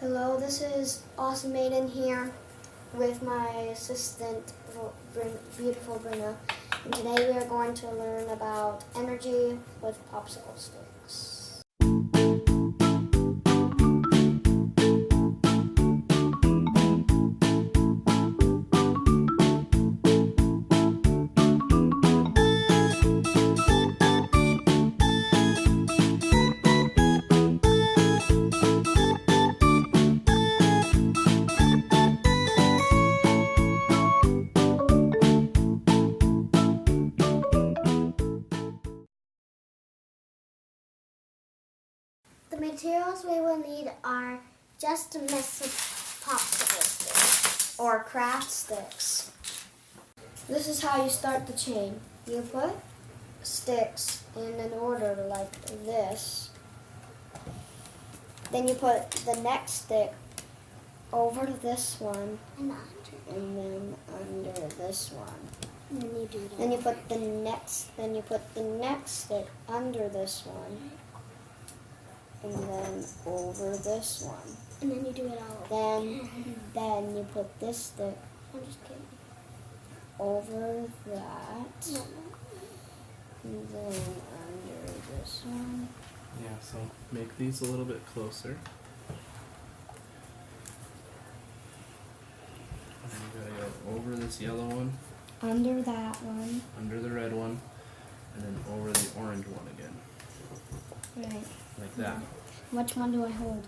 Hello, this is Ausome Aidyn here with my assistant, beautiful Bruna. And today we are going to learn about energy with popsicle sticks. The materials we will need are just a mix of popsicle sticks or craft sticks. This is how you start the chain. You put sticks in an order like this. Then you put the next stick over this one and then under this one. And then you do that. Then you put the next stick under this one. And then over this one. And then you do it all again. Then you put this stick I'm just kidding. over that. No. And then under this one. Yeah, so make these a little bit closer. And you gotta go over this yellow one, Under that one. under the red one, and then over the orange one again. Right. Like that. Which one do I hold?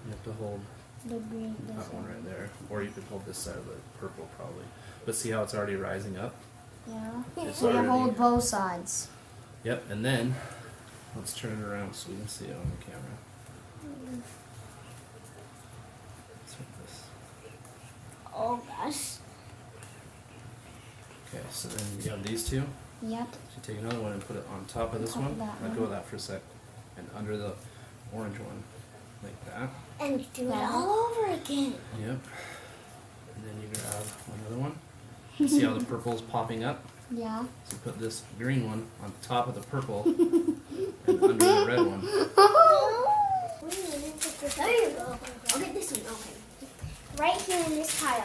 You have to hold The green. This that one right there. Or you could hold this side of the purple probably. But see how it's already rising up? Yeah. It's So you already- hold both sides. Yep, and then let's turn it around so we can see it on the camera. Let's hit this. Oh gosh. Okay, so then you have these two. Yep. So you take another one and put it on top of this Top of one. that Let one. go of that for a sec. And under the orange one. Like that. And do it Yeah. all over again. Yep. And then you grab another one. You see how the purple's popping up? Yeah. So put this green one on top of the purple and under the red one. There you go. Okay, this one. Okay. Right here in this tile.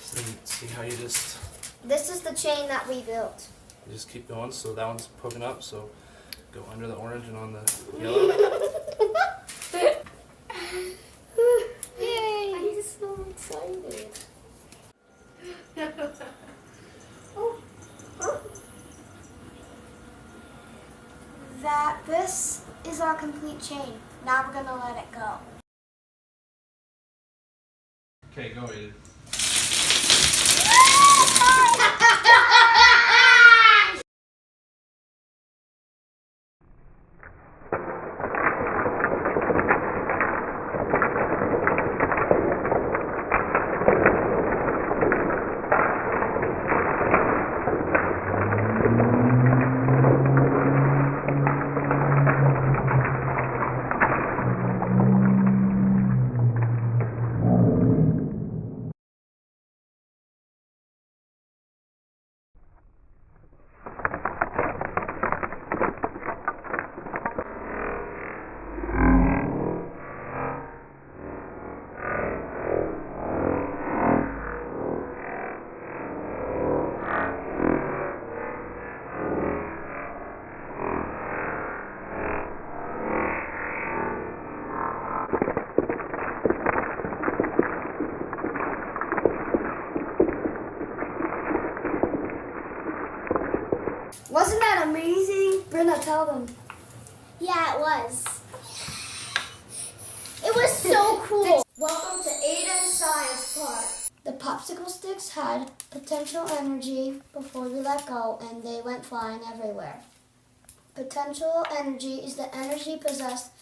So then see how you just This is the chain that we built. keep going. So that one's poking up. So go under the orange and on the yellow. Yay! I'm so excited. This is our complete chain. Now we're gonna let it go. Okay, go Aidyn. Wasn't that amazing? Brenda, tell them. Yeah, it was. It was so cool. Welcome to Aidyn Science Park. The popsicle sticks had potential energy before we let go, and they went flying everywhere. Potential energy is the energy possessed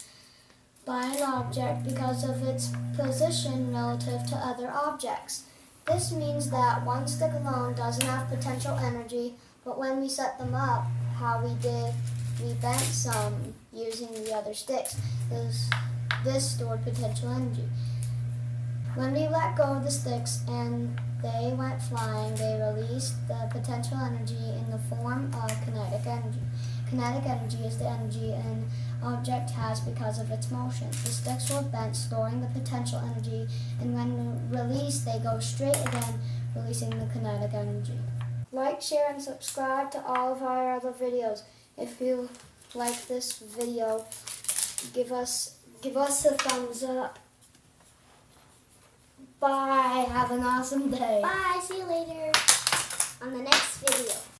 by an object because of its position relative to other objects. This means that one stick alone doesn't have potential energy, but when we set them up, how we did, we bent some using the other sticks. This stored potential energy. When we let go of the sticks and they went flying, they released the potential energy in the form of kinetic energy. Kinetic energy is the energy an object has because of its motion. The sticks were bent, storing the potential energy, and when released, they go straight again, releasing the kinetic energy. Like, share, and subscribe to all of our other videos. If you like this video, give us a thumbs up. Bye. Have an awesome day. Bye. See you later on the next video.